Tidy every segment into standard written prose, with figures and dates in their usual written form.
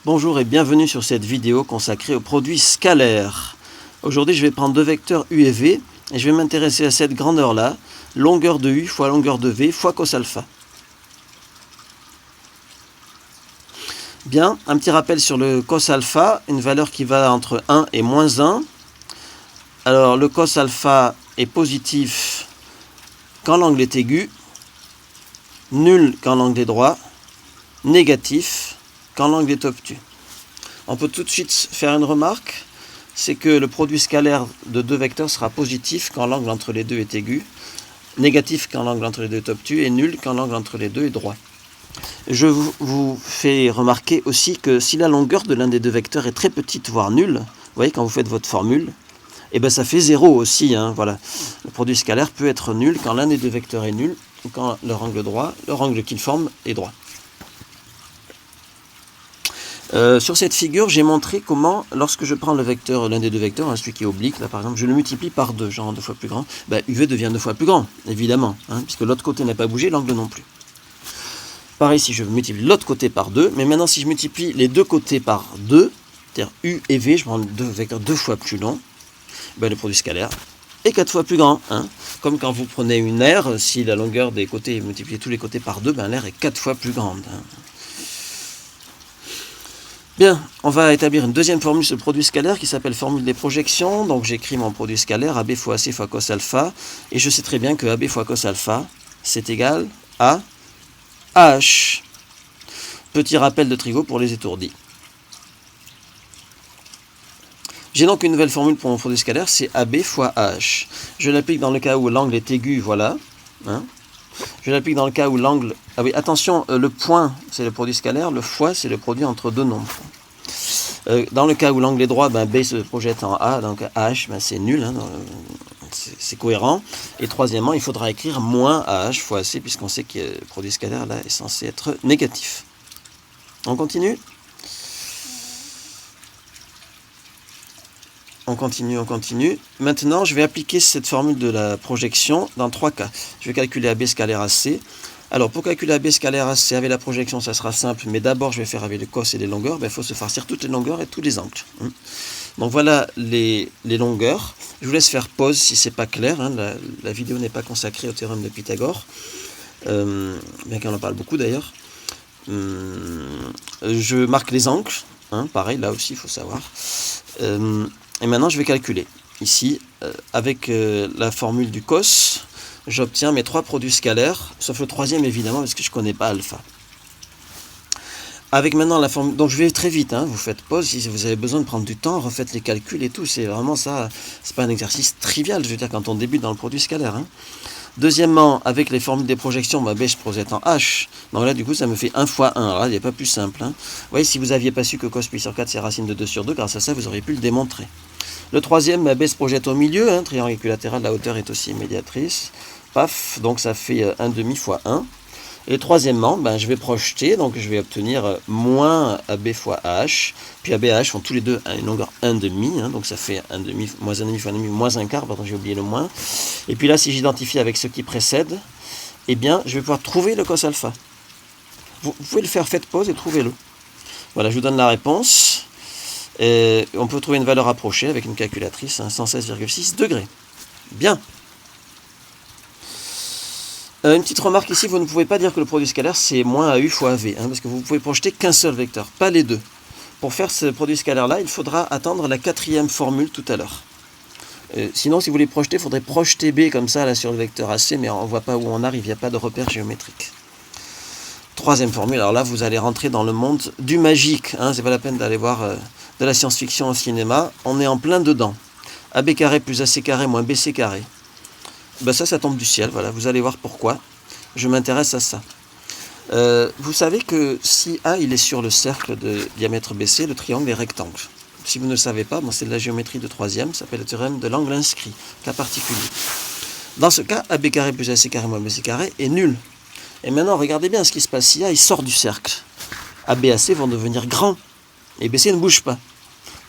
Bonjour et bienvenue sur cette vidéo consacrée aux produits scalaires. Aujourd'hui je vais prendre deux vecteurs U et V et je vais m'intéresser à cette grandeur-là, longueur de U fois longueur de V fois cos alpha. Bien, un petit rappel sur le cos alpha, une valeur qui va entre 1 et moins 1. Alors le cos alpha est positif quand l'angle est aigu, nul quand l'angle est droit, négatif quand l'angle est obtus. On peut tout de suite faire une remarque, c'est que le produit scalaire de deux vecteurs sera positif quand l'angle entre les deux est aigu, négatif quand l'angle entre les deux est obtus et nul quand l'angle entre les deux est droit. Je vous fais remarquer aussi que si la longueur de l'un des deux vecteurs est très petite, voire nulle, vous voyez quand vous faites votre formule, et bien ça fait 0 aussi. Voilà. Le produit scalaire peut être nul quand l'un des deux vecteurs est nul, ou quand leur angle qu'il forme est droit. Sur cette figure, j'ai montré comment, lorsque je prends l'un des deux vecteurs, celui qui est oblique, là par exemple, je le multiplie par 2, genre 2 fois plus grand, UV devient 2 fois plus grand, évidemment, puisque l'autre côté n'a pas bougé, l'angle non plus. Pareil, si je multiplie l'autre côté par 2, mais maintenant si je multiplie les deux côtés par 2, c'est-à-dire U et V, je prends deux vecteurs 2 fois plus longs, le produit scalaire est 4 fois plus grand. Comme quand vous prenez une aire, si la longueur des côtés est multipliée tous les côtés par 2, l'aire est 4 fois plus grande. Bien, on va établir une deuxième formule sur le produit scalaire qui s'appelle formule des projections. Donc j'écris mon produit scalaire AB fois AC fois cos alpha. Et je sais très bien que AB fois cos alpha, c'est égal à AH. Petit rappel de Trigo pour les étourdis. J'ai donc une nouvelle formule pour mon produit scalaire, c'est AB fois AH. Je l'applique dans le cas où l'angle est aigu, voilà. Je l'applique dans le cas où l'angle... Ah oui, attention, le point, c'est le produit scalaire, le fois, c'est le produit entre deux nombres. Dans le cas où l'angle est droit, B se projette en A, donc AH, c'est nul, c'est cohérent. Et troisièmement, il faudra écrire moins AH fois AC, puisqu'on sait que le produit scalaire, là, est censé être négatif. On continue ? On continue. Maintenant, je vais appliquer cette formule de la projection dans 3 cas. Je vais calculer AB scalaire AC. Alors, pour calculer AB scalaire AC avec la projection, ça sera simple, mais d'abord, je vais faire avec les cos et les longueurs. Il faut se farcir toutes les longueurs et tous les angles. Donc, voilà les longueurs. Je vous laisse faire pause si ce n'est pas clair. La vidéo n'est pas consacrée au théorème de Pythagore, bien qu'on en parle beaucoup d'ailleurs. Je marque les angles. Pareil, là aussi, il faut savoir. Et maintenant, je vais calculer. Ici, avec la formule du cos, j'obtiens mes 3 produits scalaires, sauf le troisième évidemment, parce que je ne connais pas alpha. Avec maintenant la formule... Donc je vais très vite, vous faites pause, si vous avez besoin de prendre du temps, refaites les calculs et tout. C'est vraiment ça, c'est pas un exercice trivial, je veux dire, quand on débute dans le produit scalaire. Deuxièmement, avec les formules des projections, B je projette en H. Donc là, du coup, ça me fait 1 fois 1. Alors là, il n'est pas plus simple. Vous voyez, si vous n'aviez pas su que cos pi sur 4, c'est racine de 2 sur 2, grâce à ça, vous auriez pu le démontrer. Le troisième, B se projette au milieu. Triangle équilatéral, la hauteur est aussi médiatrice. Paf, donc ça fait 1 demi fois 1. Et troisièmement, je vais projeter, donc je vais obtenir moins AB fois AH. Puis AB et AH font tous les deux une longueur 1 demi, donc ça fait 1 demi, moins 1 demi fois 1 demi, moins 1 quart, pardon, j'ai oublié le moins. Et puis là, si j'identifie avec ce qui précède, je vais pouvoir trouver le cos alpha. Vous pouvez le faire, faites pause et trouvez-le. Voilà, je vous donne la réponse. Et on peut trouver une valeur approchée avec une calculatrice, 116,6 degrés. Bien. Une petite remarque ici, vous ne pouvez pas dire que le produit scalaire c'est moins AU fois AV, parce que vous ne pouvez projeter qu'un seul vecteur, pas les deux. Pour faire ce produit scalaire-là, il faudra attendre la 4e formule tout à l'heure. Sinon, si vous voulez projeter, il faudrait projeter B comme ça là, sur le vecteur AC, mais on ne voit pas où on arrive, il n'y a pas de repère géométrique. 3e formule, alors là, vous allez rentrer dans le monde du magique. C'est pas la peine d'aller voir de la science-fiction au cinéma, on est en plein dedans. AB carré plus AC carré moins BC carré. Ça tombe du ciel, voilà, vous allez voir pourquoi. Je m'intéresse à ça. Vous savez que si A il est sur le cercle de diamètre BC, le triangle est rectangle. Si vous ne le savez pas, c'est de la géométrie de 3e, ça s'appelle le théorème de l'angle inscrit, cas particulier. Dans ce cas, AB carré plus AC carré moins BC carré est nul. Et maintenant, regardez bien ce qui se passe. Si A il sort du cercle, AB et AC vont devenir grands, et BC ne bouge pas.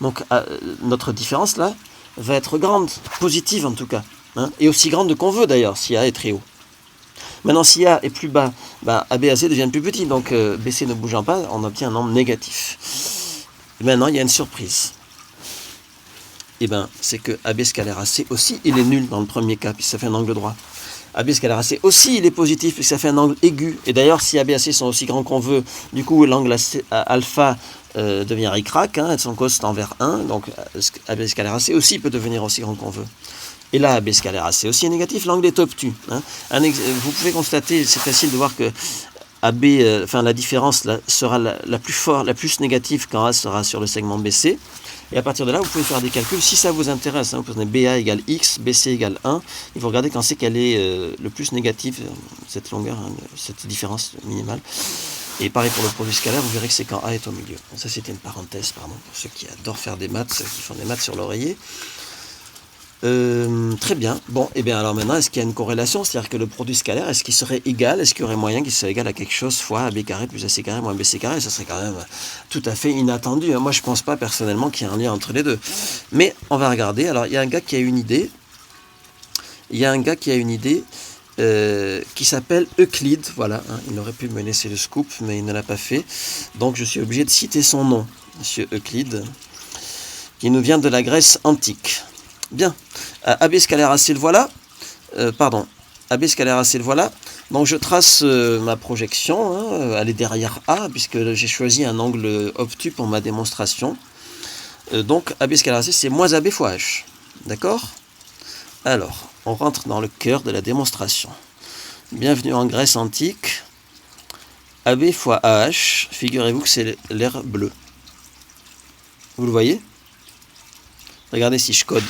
Donc notre différence là va être grande, positive en tout cas. Et aussi grande qu'on veut d'ailleurs, si A est très haut. Maintenant, si A est plus bas, AB et AC deviennent plus petits, donc BC ne bougeant pas, on obtient un nombre négatif. Maintenant, il y a une surprise. Eh bien, c'est que AB scalaire AC aussi, il est nul dans le premier cas, puisque ça fait un angle droit. AB scalaire AC aussi, il est positif, puisque ça fait un angle aigu. Et d'ailleurs, si AB et AC sont aussi grands qu'on veut, du coup, l'angle alpha devient ricrac, hein, son cos tend vers 1, donc AB scalaire AC aussi peut devenir aussi grand qu'on veut. Et là, AB scalaire AC aussi est négatif, l'angle est obtus. Hein. Vous pouvez constater, c'est facile de voir que AB, la différence là, sera la plus forte, la plus négative quand A sera sur le segment BC. Et à partir de là, vous pouvez faire des calculs. Si ça vous intéresse, hein, vous prenez BA égale X, BC égale 1. Il faut regarder quand c'est qu'elle est le plus négative, cette longueur, hein, cette différence minimale. Et pareil pour le produit scalaire, vous verrez que c'est quand A est au milieu. Bon, ça, c'était une parenthèse, pardon, pour ceux qui adorent faire des maths, qui font des maths sur l'oreiller. Très bien. Bon, et bien alors maintenant, est-ce qu'il y a une corrélation? C'est-à-dire que le produit scalaire, est-ce qu'il serait égal? Est-ce qu'il y aurait moyen qu'il soit égal à quelque chose fois AB carré plus AC carré moins BC carré? Ça serait quand même tout à fait inattendu. Moi, je ne pense pas personnellement qu'il y ait un lien entre les deux. Mais on va regarder. Alors, il y a un gars qui a une idée. Qui s'appelle Euclide. Voilà, hein, il aurait pu me laisser le scoop, mais il ne l'a pas fait. Donc, je suis obligé de citer son nom, Monsieur Euclide, qui nous vient de la Grèce antique. Bien, AB scalaire AC le voilà, AB scalaire AC le voilà, donc je trace ma projection, hein, elle est derrière A, puisque j'ai choisi un angle obtus pour ma démonstration, donc AB scalaire AC c'est moins AB fois H, d'accord? Alors, on rentre dans le cœur de la démonstration. Bienvenue en Grèce antique, AB fois AH, figurez-vous que c'est l'air bleu. Vous le voyez? Regardez si je code.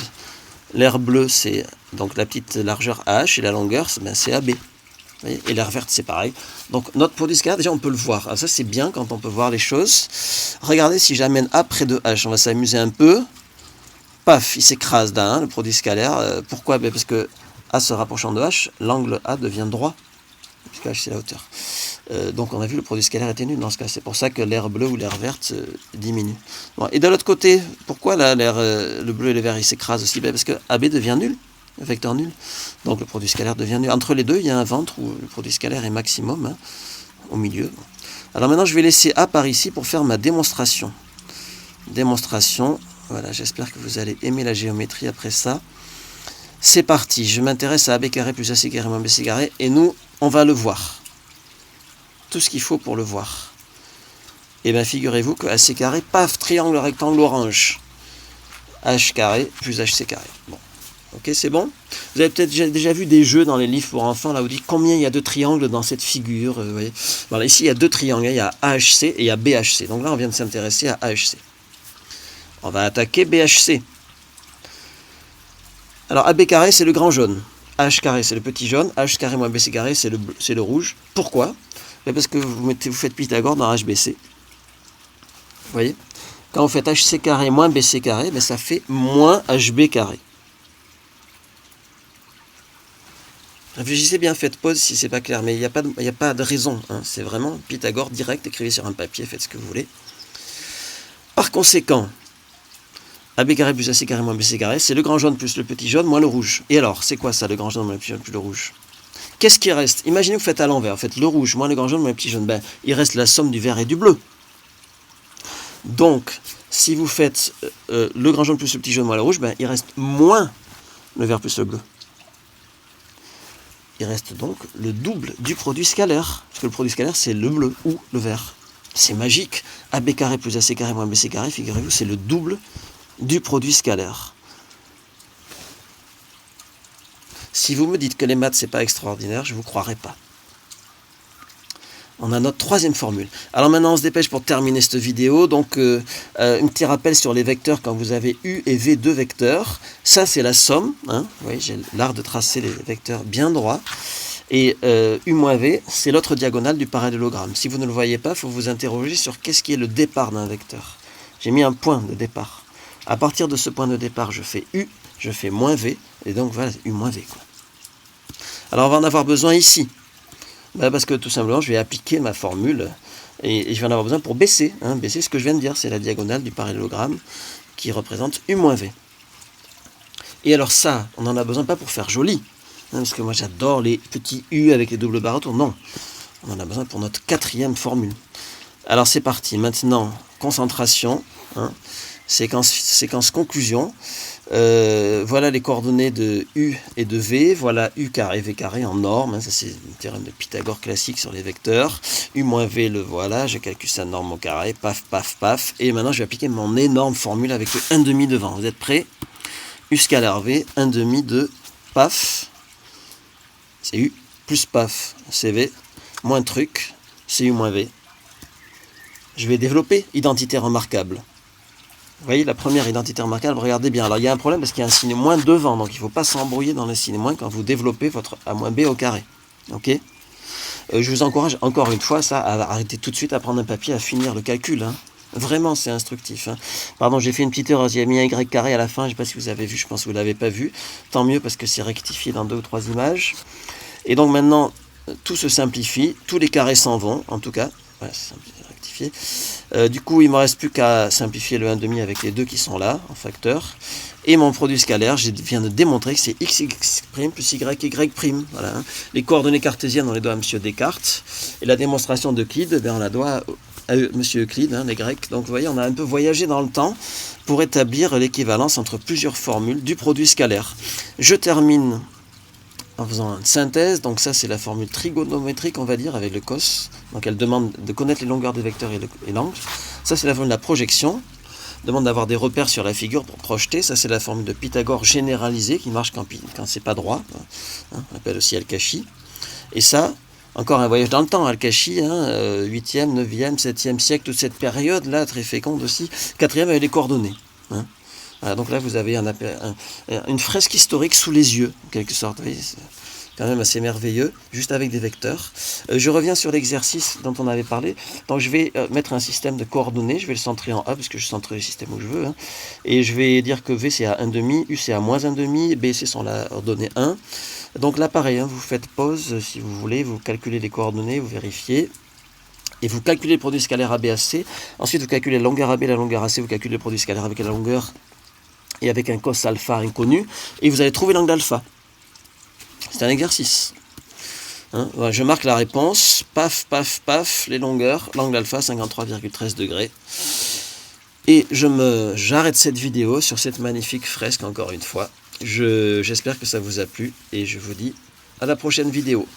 L'air bleu, c'est donc la petite largeur AH et la longueur, c'est AB. Voyez, et l'air verte, c'est pareil. Donc notre produit scalaire, déjà on peut le voir. Alors ça c'est bien quand on peut voir les choses. Regardez si j'amène A près de H, on va s'amuser un peu. Paf, il s'écrase d'un, le produit scalaire. Pourquoi? Parce que A se rapprochant de H, l'angle A devient droit. Puisque H c'est la hauteur. Donc on a vu le produit scalaire était nul dans ce cas. C'est pour ça que l'air bleu ou l'air verte diminue. Bon, et de l'autre côté, pourquoi là, le bleu et le vert ils s'écrasent aussi? Parce que AB devient nul, le vecteur nul. Donc le produit scalaire devient nul. Entre les deux, il y a un ventre où le produit scalaire est maximum, hein, au milieu. Alors maintenant, je vais laisser A par ici pour faire ma démonstration. Démonstration, voilà, j'espère que vous allez aimer la géométrie après ça. C'est parti, je m'intéresse à AB carré plus AC carré moins BC carré, et nous, on va le voir. Tout ce qu'il faut pour le voir. Et bien figurez-vous que AC carré, paf, triangle rectangle orange. H carré plus HC carré. Bon, ok, c'est bon? Vous avez peut-être déjà vu des jeux dans les livres pour enfants, là où on dit combien il y a de triangles dans cette figure. Vous voyez, voilà, ici il y a deux triangles, il y a AHC et il y a BHC. Donc là on vient de s'intéresser à AHC. On va attaquer BHC. Alors AB carré c'est le grand jaune. H carré c'est le petit jaune. H carré moins BC carré c'est le rouge. Pourquoi? Parce que vous faites Pythagore dans HBC. Vous voyez? Quand vous faites HC carré moins BC carré, ben ça fait moins HB carré. Réfléchissez bien, faites pause si c'est pas clair, mais il n'y a pas de raison. Hein. C'est vraiment Pythagore direct, écrivez sur un papier, faites ce que vous voulez. Par conséquent, AB carré plus AC carré moins BC carré, c'est le grand jaune plus le petit jaune moins le rouge. Et alors, c'est quoi ça, le grand jaune moins le petit jaune plus le rouge? Qu'est-ce qui reste? Imaginez que vous faites à l'envers, vous faites le rouge moins le grand jaune moins le petit jaune. Ben, il reste la somme du vert et du bleu. Donc, si vous faites le grand jaune plus le petit jaune moins le rouge, ben, il reste moins le vert plus le bleu. Il reste donc le double du produit scalaire. Parce que le produit scalaire, c'est le bleu ou le vert. C'est magique. AB carré plus AC carré moins BC carré, figurez-vous, c'est le double du produit scalaire. Si vous me dites que les maths, c'est pas extraordinaire, je ne vous croirai pas. On a notre troisième formule. Alors maintenant, on se dépêche pour terminer cette vidéo. Donc, un petit rappel sur les vecteurs quand vous avez U et V, deux vecteurs. Ça, c'est la somme. Hein. Vous voyez, j'ai l'art de tracer les vecteurs bien droits. Et U moins V, c'est l'autre diagonale du parallélogramme. Si vous ne le voyez pas, il faut vous interroger sur qu'est-ce qui est le départ d'un vecteur. J'ai mis un point de départ. À partir de ce point de départ, je fais U, je fais moins V. Et donc, voilà, U moins V, quoi. Alors on va en avoir besoin ici. Ben parce que tout simplement je vais appliquer ma formule et je vais en avoir besoin pour BC. Hein. BC, ce que je viens de dire, c'est la diagonale du parallélogramme qui représente U moins V. Et alors ça, on en a besoin pas pour faire joli, hein, parce que moi j'adore les petits U avec les doubles barres autour. Non, on en a besoin pour notre quatrième formule. Alors c'est parti, maintenant concentration, hein. Séquence conclusion. Voilà les coordonnées de U et de V. Voilà U carré, V carré en norme. Hein, ça c'est le théorème de Pythagore classique sur les vecteurs. U moins V, le voilà. Je calcule sa norme au carré. Paf, paf, paf. Et maintenant je vais appliquer mon énorme formule avec le 1,5 devant. Vous êtes prêts? U scalaire V, 1,5 de paf. C'est U plus paf. C'est V moins truc. C'est U moins V. Je vais développer identité remarquable. Vous voyez, la première identité remarquable, regardez bien. Alors, il y a un problème parce qu'il y a un signe moins devant, donc il ne faut pas s'embrouiller dans le signe moins quand vous développez votre A moins B au carré. Ok? Je vous encourage encore une fois ça, à arrêter tout de suite à prendre un papier, à finir le calcul. Hein. Vraiment, c'est instructif. Hein. Pardon, j'ai fait une petite erreur, j'ai mis un Y carré à la fin, je ne sais pas si vous avez vu, je pense que vous ne l'avez pas vu. Tant mieux parce que c'est rectifié dans 2 ou 3 images. Et donc maintenant, tout se simplifie, tous les carrés s'en vont, en tout cas. Ouais, c'est rectifié. Du coup, il ne me reste plus qu'à simplifier le 1,5 avec les deux qui sont là, en facteur. Et mon produit scalaire, je viens de démontrer que c'est x plus y prime. Voilà, hein. Les coordonnées cartésiennes, on les doit à M. Descartes. Et la démonstration d'Euclide, on la doit à M. Euclide, hein, les Grecs. Donc vous voyez, on a un peu voyagé dans le temps pour établir l'équivalence entre plusieurs formules du produit scalaire. Je termine en faisant une synthèse. Donc ça, c'est la formule trigonométrique, on va dire, avec le cos. Donc elle demande de connaître les longueurs des vecteurs et l'angle. Ça, c'est la formule de la projection. Demande d'avoir des repères sur la figure pour projeter. Ça, c'est la formule de Pythagore généralisée qui marche quand c'est pas droit. Hein, on appelle aussi Al-Kashi. Et ça, encore un voyage dans le temps. Al-Kashi, hein, 8e, 9e, 7e siècle, toute cette période-là, très féconde aussi. 4e avec les coordonnées. Hein. Voilà, donc là, vous avez une fresque historique sous les yeux, en quelque sorte. Vous voyez, c'est quand même assez merveilleux, juste avec des vecteurs. Je reviens sur l'exercice dont on avait parlé. Donc je vais mettre un système de coordonnées, je vais le centrer en A, parce que je centre le système où je veux. Hein. Et je vais dire que V c'est à 1,5, U c'est à moins 1,5, B c'est sont la ordonnée 1. Donc là pareil, hein, vous faites pause si vous voulez, vous calculez les coordonnées, vous vérifiez. Et vous calculez le produit scalaire AB à C. Ensuite vous calculez la longueur AB, la longueur AC, vous calculez le produit scalaire avec la longueur et avec un cos alpha inconnu. Et vous allez trouver l'angle alpha. C'est un exercice. Hein, voilà, je marque la réponse. Paf, paf, paf, les longueurs. L'angle alpha, 53,13 degrés. Et j'arrête cette vidéo sur cette magnifique fresque encore une fois. J'espère que ça vous a plu. Et je vous dis à la prochaine vidéo.